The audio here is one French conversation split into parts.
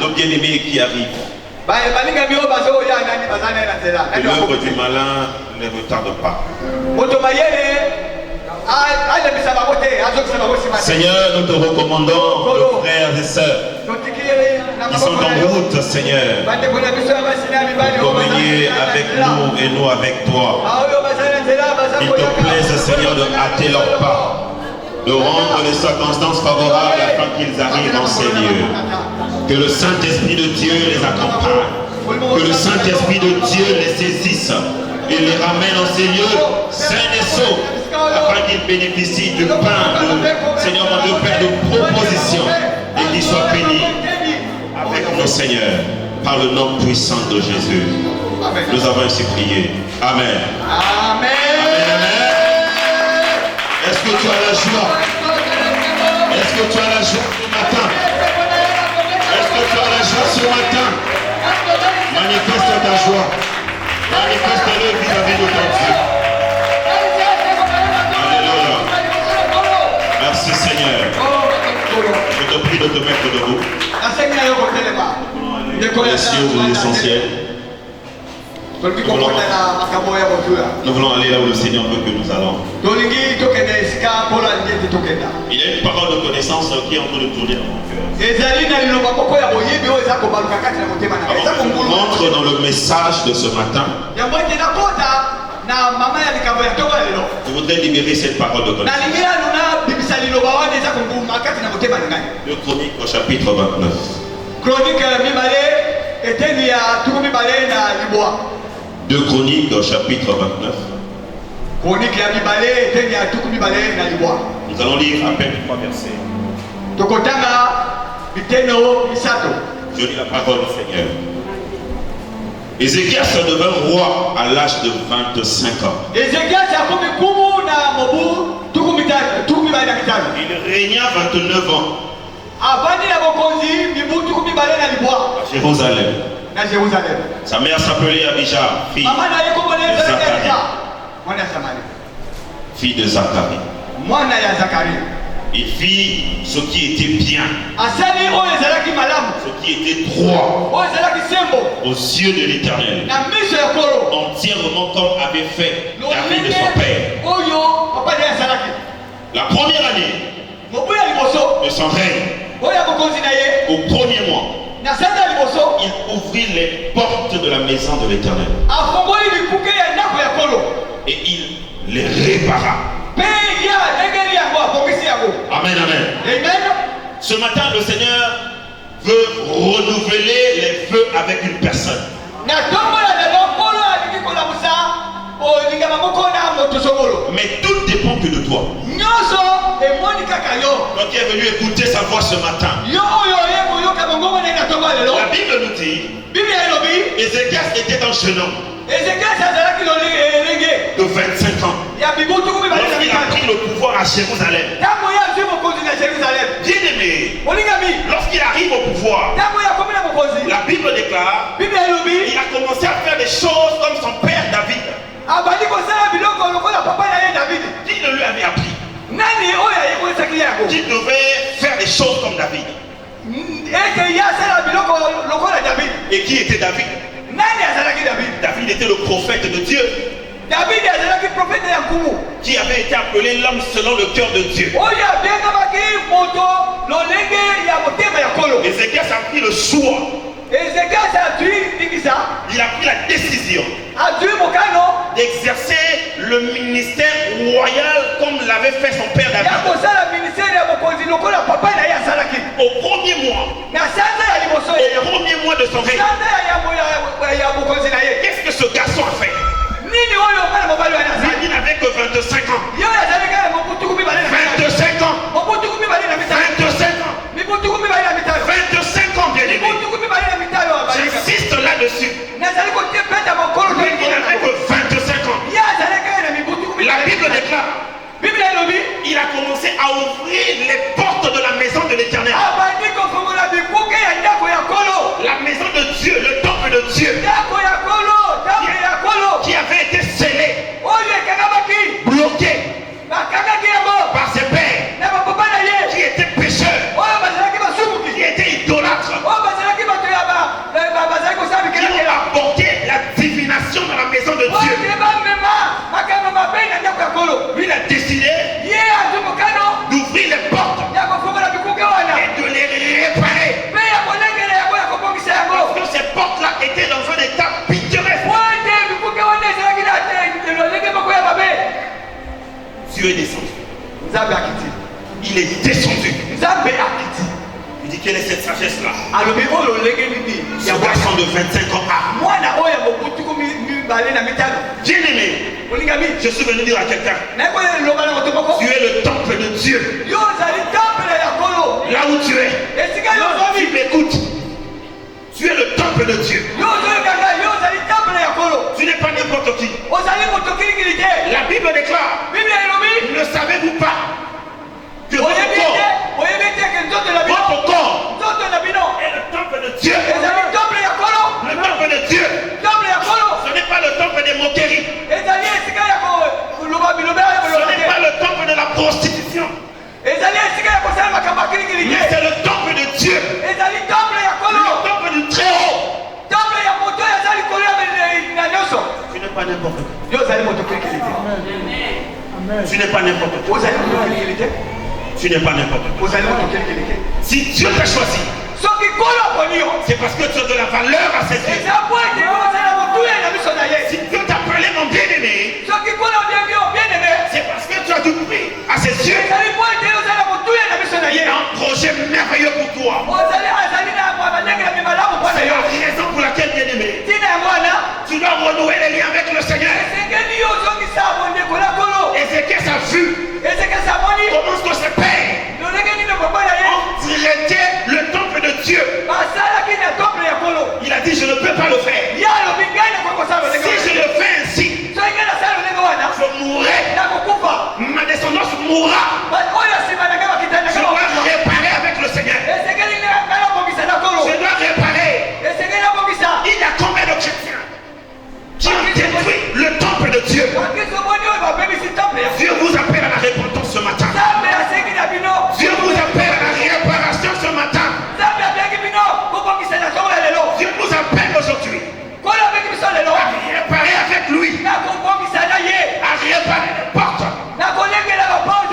Nos bien-aimés qui arrivent. Que l'œuvre du malin ne retarde pas. Seigneur, nous te recommandons nos frères et sœurs qui sont en route, Seigneur, pour communier avec nous et nous avec toi. Il te plaise, Seigneur, de hâter leurs pas, de rendre les circonstances favorables afin qu'ils arrivent dans ces lieux. Que le Saint-Esprit de Dieu les accompagne, que le Saint-Esprit de Dieu les saisisse et les ramène dans ces lieux sains et saufs, afin qu'ils bénéficient du pain de, Seigneur mon Dieu, Père, de proposition, et qu'ils soient bénis avec nos Seigneurs, par le nom puissant de Jésus. Amen. Nous avons ainsi prié. Amen. Amen. Amen. Est-ce que tu as la joie? Est-ce que tu as la joie ce matin? Est-ce que tu as la joie ce matin? Manifeste ta joie. Manifeste-le vis-à-vis de ton Dieu. Alléluia. Merci Seigneur. Je te prie de te mettre debout. Les cieux ou l'essentiel. Nous voulons aller là où le Seigneur veut que nous allons. Il y a une parole de connaissance qui est en train de tourner dans mon cœur. Entre dans le message de ce matin. Je voudrais libérer cette parole de connaissance. 2 Chroniques au chapitre 29. Chronique 2 Chroniques au chapitre 29. Nous allons lire à peine 3 versets. Je lis la parole du Seigneur. Ézéchias devint roi à l'âge de 25 ans. Il régna 29 ans à Jérusalem. Sa mère s'appelait Abija, fille de Zacharie. Fille de Zacharie. Il fit ce qui était bien, ce qui était droit aux yeux de l'Éternel, entièrement comme avait fait David de son père. La première année de son règne, au premier mois, il ouvrit les portes de la maison de l'Éternel et il les répara. Amen, amen. Ce matin, le Seigneur veut renouveler les vœux avec une personne. Mais tout dépend que de toi. Toi qui es venu écouter sa voix ce matin, la Bible nous dit Ézéchias était un jeune homme de 25 ans lorsqu'il a pris le pouvoir à Jérusalem. Bien aimé, lorsqu'il arrive au pouvoir, la Bible déclare il a commencé à faire des choses comme son père David. Qui ne lui avait appris qu'il devait faire des choses comme David? Et qui était David? David était le prophète de Dieu, qui avait été appelé l'homme selon le cœur de Dieu. Ézéchias a pris le choix. Il a pris la décision d'exercer le ministère royal comme l'avait fait son père David. Au premier mois de son règne, qu'est-ce que ce garçon a fait? Il n'avait que 25 ans. 25 ans. 25 ans, bien aimé. J'insiste là-dessus. Il n'avait que 25 ans. La Bible déclare il a commencé à ouvrir les portes de la maison de l'Éternel. La maison de Dieu, le temple de Dieu, qui avait été scellé, bloqué par ses pères, qui étaient pécheurs, qui étaient idolâtres. Il est descendu. Il dit quelle est cette sagesse-là? Ce garçon de 25 ans a. Bien-aimé, je suis venu dire à quelqu'un, tu es le temple de Dieu. Là où tu es, tu m'écoutes. Tu es le temple de Dieu. Tu n'es pas n'importe qui. La Bible déclare, ne savez-vous pas que votre corps est le temple de Dieu. Le temple de Dieu. Ce n'est pas le temple des moqueries. Ce n'est pas le temple de la prostitution. Mais c'est le temple de Dieu. Le temple du Très-Haut. Tu n'es pas n'importe qui. Tu n'es pas n'importe qui. Tu n'es pas n'importe qui. Si Dieu t'a choisi, c'est parce que tu as de la valeur à ses yeux. Si Dieu t'a appelé mon bien-aimé, c'est parce que tu as du prix à ses yeux. Il a un projet merveilleux pour toi. C'est la raison pour laquelle, bien-aimé, tu dois renouer les liens avec le Seigneur. Ézéchias a vu comment ce que se paye. On directait le temple de Dieu. Il a dit je ne peux pas le faire. Si je le fais ainsi, je mourrai. Ma descendance mourra. Je dois réparer avec le Seigneur. Je dois réparer. Il y a combien de chrétiens qui ont détruit le temple de Dieu? Dieu vous appelle à la repentance ce matin. Dieu vous appelle à la réparation ce matin. Dieu vous appelle aujourd'hui à réparer avec lui, à réparer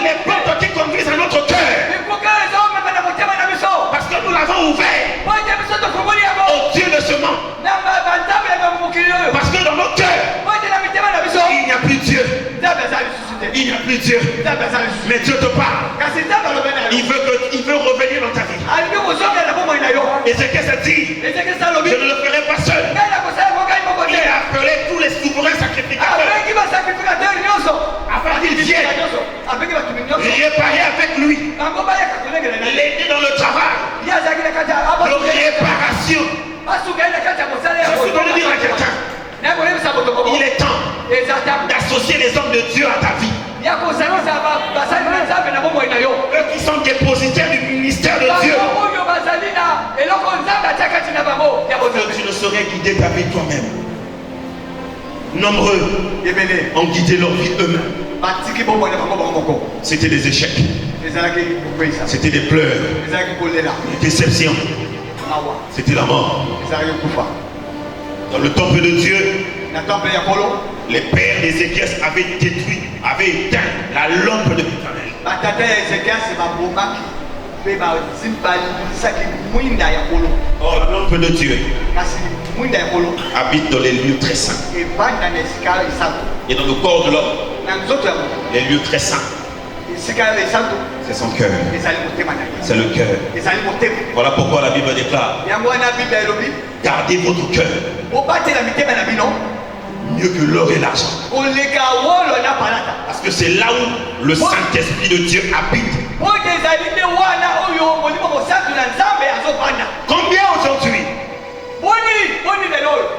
les portes qui conduisent à notre cœur, parce que nous l'avons ouvert au Dieu de ce monde. Parce que dans nos cœurs il n'y a plus Dieu. Il n'y a plus Dieu. Mais Dieu te parle. Il veut revenir dans ta vie. Ézéchias a dit, je ne le ferai pas seul. Il a appelé tous les souverains sacrificateurs afin qu'ils viennent réparer avec lui, l'aider dans le travail, de réparation. Je suis venu dire à quelqu'un, il est temps d'associer les hommes de Dieu à ta vie. Eux qui sont dépositaires du ministère de Dieu. Que tu ne saurais guider ta vie toi-même. Nombreux ont guidé leur vie eux-mêmes. C'était des échecs. C'était des pleurs. Des déceptions. C'était la mort. Dans le temple de Dieu, les pères d'Ézéchias avaient détruit, avaient éteint la lampe de l'Éternel. Or, la lampe de Dieu habite dans les lieux très saints. Et dans le corps de l'homme, les lieux très saints, c'est son cœur. C'est le cœur. Voilà pourquoi la Bible déclare, gardez votre cœur mieux que l'or et l'argent. Parce que c'est là où le Saint-Esprit de Dieu habite. Combien aujourd'hui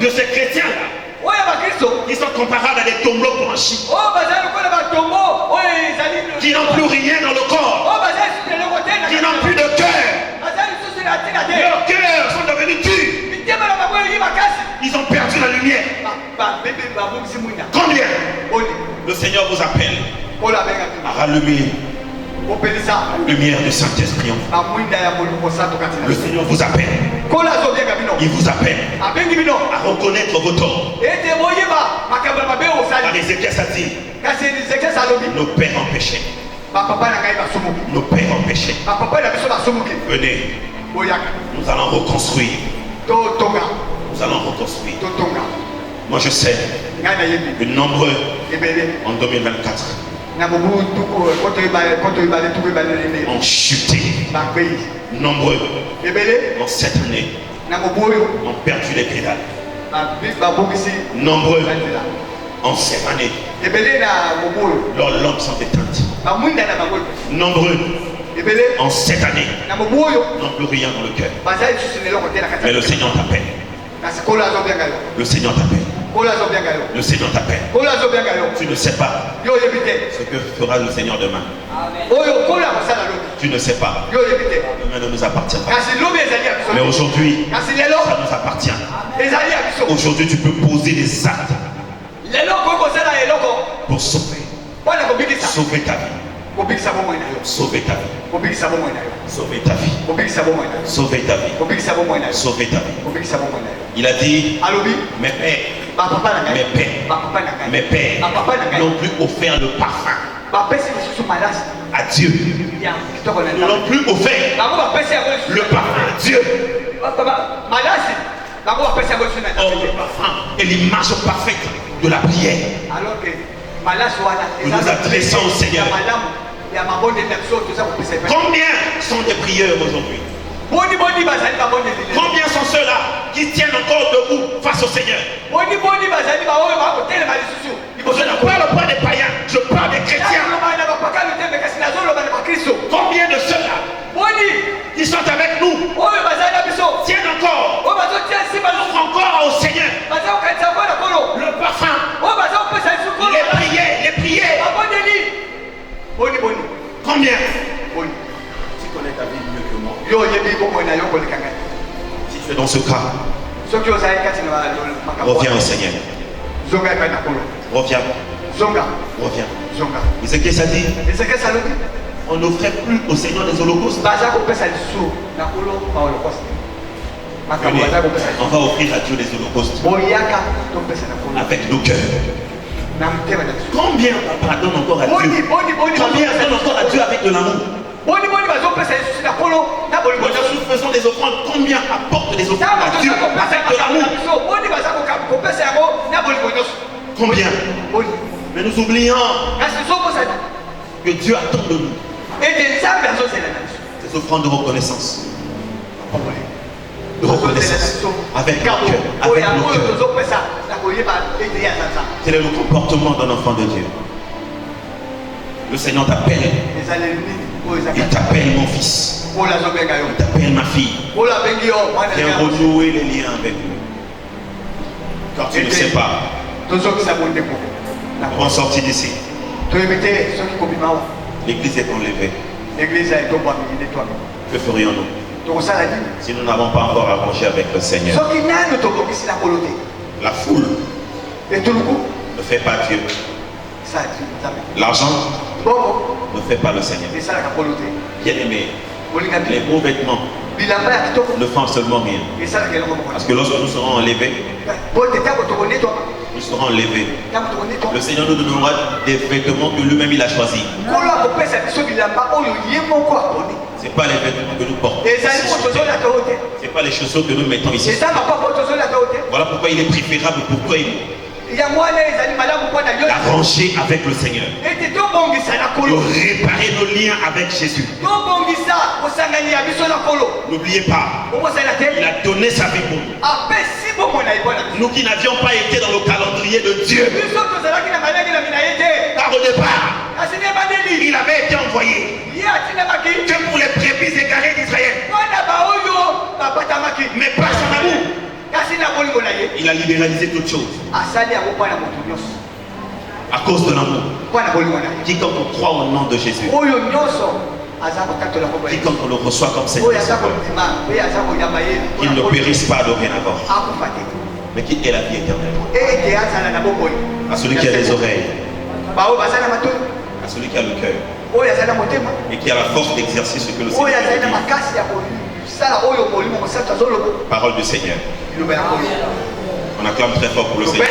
de ces chrétiens-là qui sont comparables à des tombeaux blanchis, qui n'ont plus rien dans le corps, qui n'ont plus de cœur, leurs cœurs sont devenus durs, ils ont perdu la lumière. Combien? Le Seigneur vous appelle à rallumer la lumière du Saint-Esprit. Le Seigneur vous appelle. Il vous appelle à reconnaître vos torts. Car Ézéchias a dit, nos pères ont péché. Nos pères ont péché. Venez, nous allons reconstruire. Nous allons reconstruire. Moi je sais que nombreux en 2024 ont chuté. Nombreux, en cette année, ont perdu les pédales. Nombreux, en cette année, leurs lampes sont éteintes. Nombreux, en cette année, n'ont plus rien dans le cœur. Mais le Seigneur t'appelle. Le Seigneur t'appelle. Le Seigneur t'appelle. Tu ne sais pas ce que fera le Seigneur demain. Tu ne sais pas. Demain ne nous appartient pas. Mais aujourd'hui, ça nous appartient. Aujourd'hui, tu peux poser des actes pour sauver. Sauver ta vie. Sauver ta vie. Sauver ta vie. Sauver ta vie. Sauver ta vie. Il a dit, mes pères n'ont plus offert le parfum à Dieu. Ils n'ont plus offert le parfum à Dieu. Or, le parfum est l'image parfaite de la prière. Nous nous adressons au Seigneur. Combien sont des prieurs aujourd'hui? Combien sont ceux-là qui tiennent encore debout face au Seigneur? Je ne parle pas des païens, je parle des chrétiens. Combien de ceux-là qui sont avec nous tiennent encore, offrent encore au Seigneur le parfum, les prières. Combien? Tu connais ta vie mieux que moi. Si tu es dans ce cas, reviens au Seigneur. Reviens. Reviens. Ézéchiel s'est dit, on n'offrait plus au Seigneur des holocaustes. Venez, on va offrir à Dieu des holocaustes avec nos cœurs. Combien pardonne encore à Dieu? Combien donne encore à Dieu avec de l'amour? Quand nous faisons des offrandes, combien apportent des offrandes à Dieu avec de l'amour? Combien? Mais nous oublions que Dieu attend de nous ces offrandes de reconnaissance. De reconnaissance avec nos cœurs, avec nos cœurs. Quel est le comportement d'un enfant de Dieu? Le Seigneur t'appelle. Il t'appelle mon fils. Il t'appelle ma fille. Viens renouer les liens avec nous. Car tu ne sais pas. On sortit d'ici. L'église est enlevée. Que ferions-nous si nous n'avons pas encore arrangé avec le Seigneur? La foule ne fait pas Dieu. L'argent ne fait pas le Seigneur. Bien aimé, les beaux vêtements ne font seulement rien. Parce que lorsque nous serons enlevés, nous serons enlevés. Le Seigneur nous donnera des vêtements que lui-même il a choisis. Ce n'est pas les vêtements que nous portons. Ce n'est pas les chaussures que nous mettons ici. Voilà pourquoi il est préférable pour toi et nous d'arranger avec le Seigneur, de réparer nos liens avec Jésus. N'oubliez pas, il a donné sa vie pour nous. Nous qui n'avions pas été dans le calendrier de Dieu, car au départ, il avait été envoyé que pour les brebis égarées d'Israël. Mais par son amour, il a libéralisé toutes choses. À cause de l'amour. Quiconque croit au nom de Jésus, quiconque le reçoit comme Seigneur, qu'il ne périsse pas dorénavant, mais qu'il ait la vie éternelle. À celui qui a les oreilles, à celui qui a le cœur et qui a la force d'exercer ce que le Seigneur dit. Parole du Seigneur. On acclame très fort pour le Seigneur.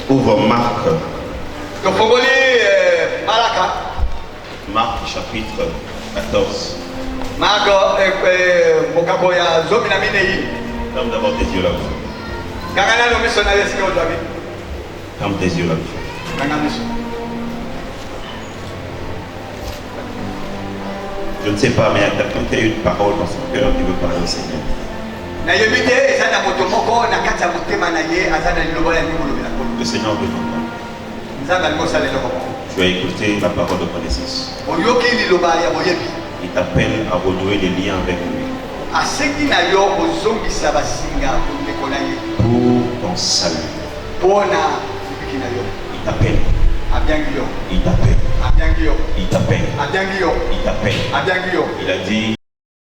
Ouvre Marc. Marc chapitre 14. Ferme d'abord tes yeux là. Ferme tes yeux là. Je ne sais pas, mais il y a une parole dans son cœur qui veut parler au Seigneur. Le Seigneur veut t'entendre. Tu as écouté la parole de connaissance. Il t'appelle à renouer les liens avec lui. Pour ton salut. Il t'appelle. Il t'appelle. Il t'appelle. Il t'appelle. Il a dit,